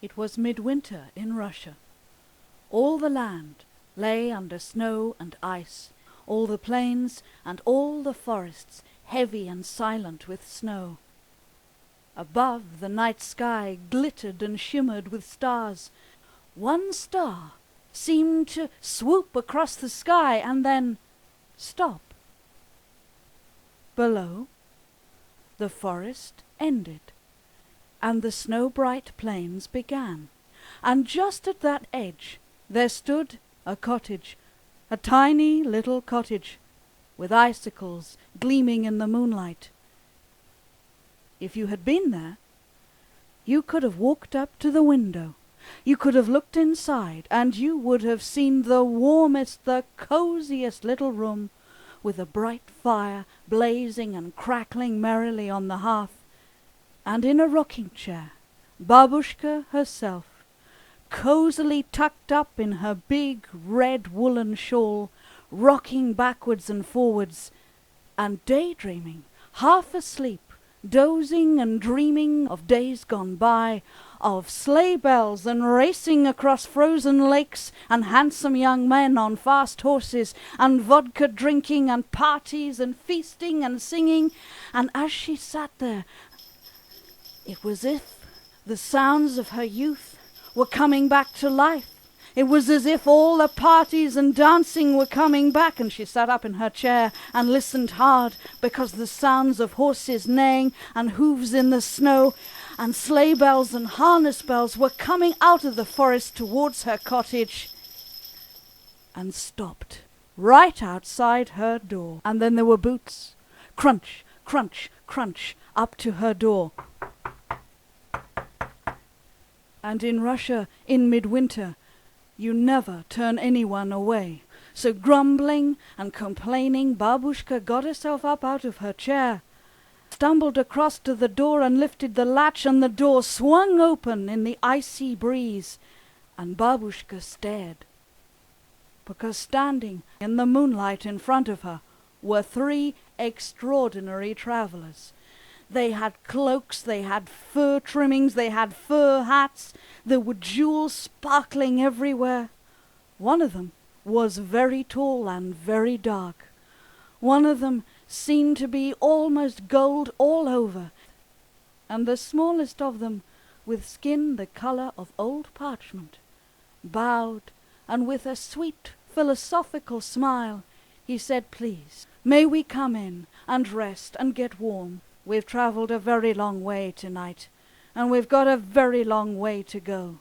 It was midwinter in Russia. All the land lay under snow and ice, all the plains and all the forests heavy and silent with snow. Above, the night sky glittered and shimmered with stars. One star seemed to swoop across the sky and then stop. Below, the forest ended, and the snow-bright plains began. And just at that edge there stood a cottage, a tiny little cottage, with icicles gleaming in the moonlight. If you had been there, you could have walked up to the window. You could have looked inside, and you would have seen the warmest, the coziest little room, with a bright fire blazing and crackling merrily on the hearth, and in a rocking chair, Babushka herself, cozily tucked up in her big red woolen shawl, rocking backwards and forwards, and daydreaming, half asleep, dozing and dreaming of days gone by, of sleigh bells and racing across frozen lakes, and handsome young men on fast horses, and vodka drinking, and parties, and feasting, and singing. And as she sat there, it was as if the sounds of her youth were coming back to life. It was as if all the parties and dancing were coming back, and she sat up in her chair and listened hard, because the sounds of horses neighing and hooves in the snow and sleigh bells and harness bells were coming out of the forest towards her cottage, and stopped right outside her door. And then there were boots, crunch, crunch, crunch, up to her door. And in Russia, in midwinter, you never turn anyone away. So grumbling and complaining, Babushka got herself up out of her chair, stumbled across to the door and lifted the latch, and the door swung open in the icy breeze, and Babushka stared, because standing in the moonlight in front of her were three extraordinary travellers. They had cloaks, they had fur trimmings, they had fur hats, there were jewels sparkling everywhere. One of them was very tall and very dark. One of them seemed to be almost gold all over, and the smallest of them, with skin the colour of old parchment, bowed, and with a sweet philosophical smile, he said, "Please, may we come in and rest and get warm? We've travelled a very long way tonight, and we've got a very long way to go."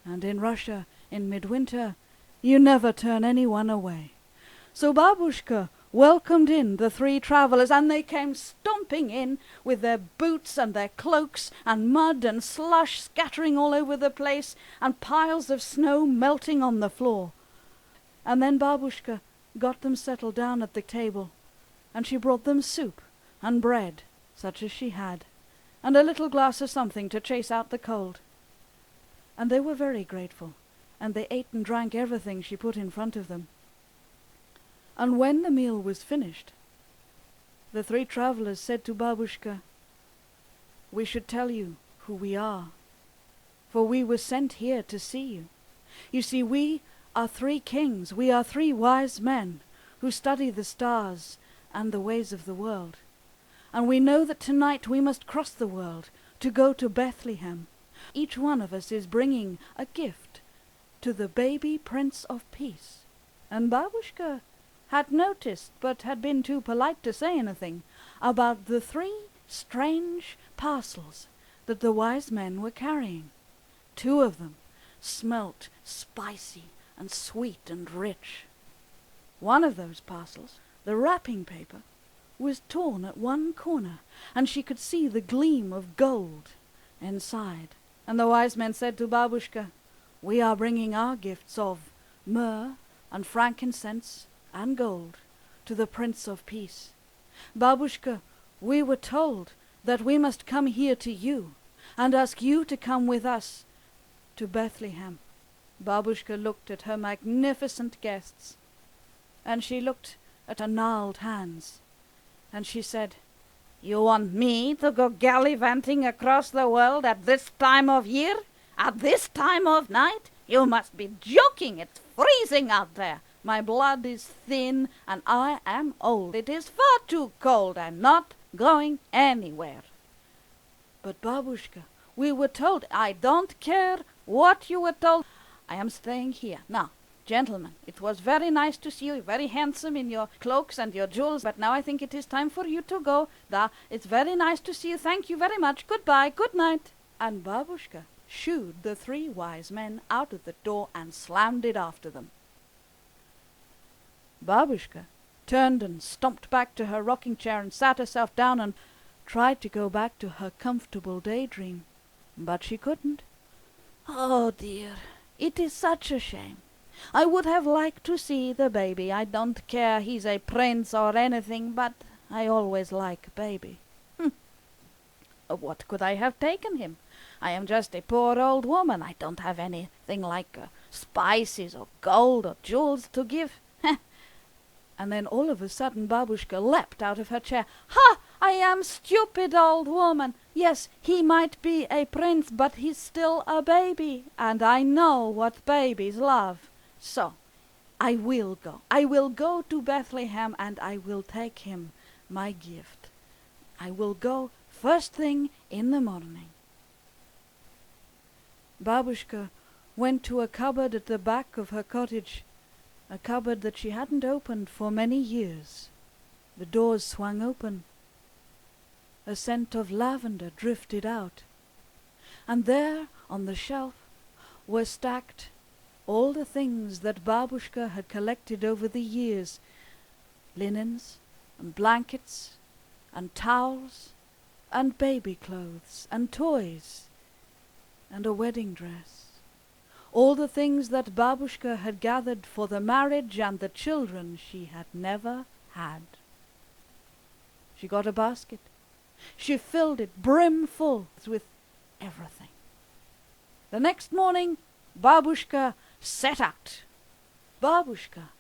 And in Russia, in midwinter, you never turn anyone away. So Babushka welcomed in the three travellers, and they came stomping in with their boots and their cloaks, and mud and slush scattering all over the place, and piles of snow melting on the floor. And then Babushka got them settled down at the table, and she brought them soup and bread, such as she had, and a little glass of something to chase out the cold. And they were very grateful, and they ate and drank everything she put in front of them. And when the meal was finished, the three travellers said to Babushka, "We should tell you who we are, for we were sent here to see you. You see, we are three kings, we are three wise men who study the stars and the ways of the world. And we know that tonight we must cross the world to go to Bethlehem. Each one of us is bringing a gift to the baby Prince of Peace." And Babushka had noticed, but had been too polite to say anything, about the three strange parcels that the wise men were carrying. Two of them smelt spicy and sweet and rich. One of those parcels, the wrapping paper, was torn at one corner, and she could see the gleam of gold inside. And the wise men said to Babushka, "We are bringing our gifts of myrrh and frankincense and gold to the Prince of Peace. Babushka, we were told that we must come here to you and ask you to come with us to Bethlehem." Babushka looked at her magnificent guests, and she looked at her gnarled hands, and she said, "You want me to go gallivanting across the world at this time of year? At this time of night? You must be joking. It's freezing out there. My blood is thin, and I am old. It is far too cold. I'm not going anywhere. But Babushka, we were told. I don't care what you were told. I am staying here. Now, gentlemen, it was very nice to see you, very handsome in your cloaks and your jewels, but now I think it is time for you to go. It's very nice to see you. Thank you very much. Goodbye. Good night. And Babushka shooed the three wise men out of the door and slammed it after them. Babushka turned and stomped back to her rocking chair and sat herself down and tried to go back to her comfortable daydream. But she couldn't. Oh dear, it is such a shame. I would have liked to see the baby. I don't care he's a prince or anything, but I always like baby. What could I have taken him? I am just a poor old woman. I don't have anything like spices or gold or jewels to give. And then all of a sudden Babushka leapt out of her chair. Ha! I am stupid old woman. Yes, he might be a prince, but he's still a baby, and I know what babies love. So, I will go. I will go to Bethlehem, and I will take him my gift. I will go first thing in the morning. Babushka went to a cupboard at the back of her cottage, a cupboard that she hadn't opened for many years. The doors swung open. A scent of lavender drifted out, and there on the shelf were stacked all the things that Babushka had collected over the years, linens and blankets and towels and baby clothes and toys and a wedding dress. All the things that Babushka had gathered for the marriage and the children she had never had. She got a basket. She filled it brimful with everything. The next morning, Babushka set out. Babushka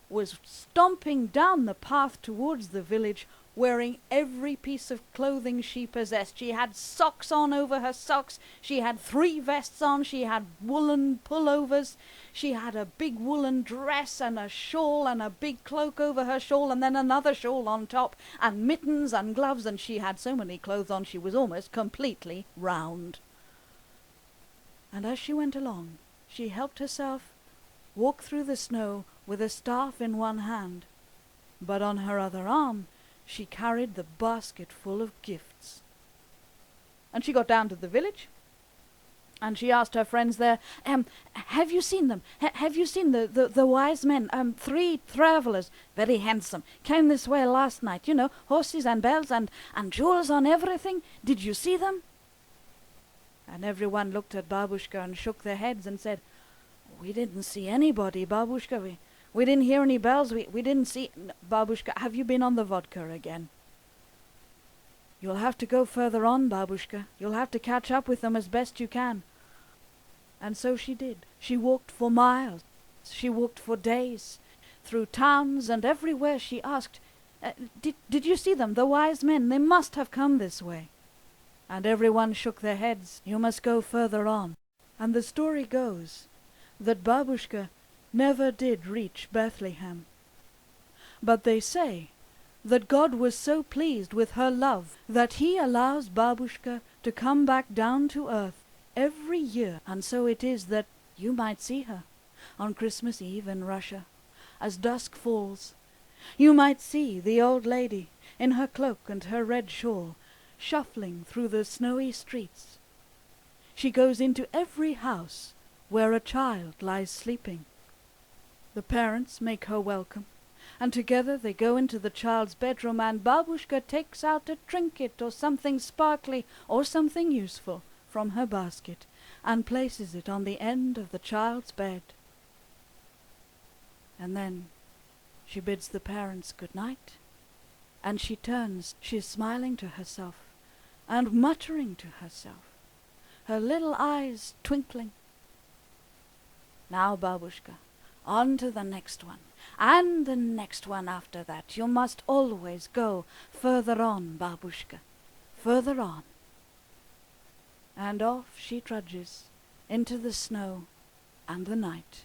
was stomping down the path towards the village, wearing every piece of clothing she possessed. She had socks on over her socks. She had 3 vests on. She had woolen pullovers. She had a big woolen dress and a shawl and a big cloak over her shawl and then another shawl on top and mittens and gloves, and she had so many clothes on she was almost completely round. And as she went along, she helped herself walk through the snow with a staff in one hand, but on her other arm she carried the basket full of gifts. And she got down to the village, and she asked her friends there, have you seen them? Have you seen the wise men? 3 travelers, very handsome, came this way last night, you know, horses and bells and jewels on everything. Did you see them? And everyone looked at Babushka and shook their heads and said, we didn't see anybody, Babushka. We didn't hear any bells. We didn't see... Babushka, have you been on the vodka again? You'll have to go further on, Babushka. You'll have to catch up with them as best you can. And so she did. She walked for miles. She walked for days, through towns, and everywhere she asked, did you see them, the wise men? They must have come this way. And everyone shook their heads. You must go further on. And the story goes that Babushka never did reach Bethlehem. But they say that God was so pleased with her love that he allows Babushka to come back down to earth every year, and so it is that you might see her on Christmas Eve in Russia. As dusk falls, you might see the old lady in her cloak and her red shawl shuffling through the snowy streets. She goes into every house where a child lies sleeping. The parents make her welcome, and together they go into the child's bedroom, and Babushka takes out a trinket or something sparkly or something useful from her basket and places it on the end of the child's bed. And then she bids the parents good night, and she turns, she's smiling to herself and muttering to herself, her little eyes twinkling. Now, Babushka, on to the next one, and the next one after that. You must always go further on, Babushka, further on. And off she trudges into the snow and the night.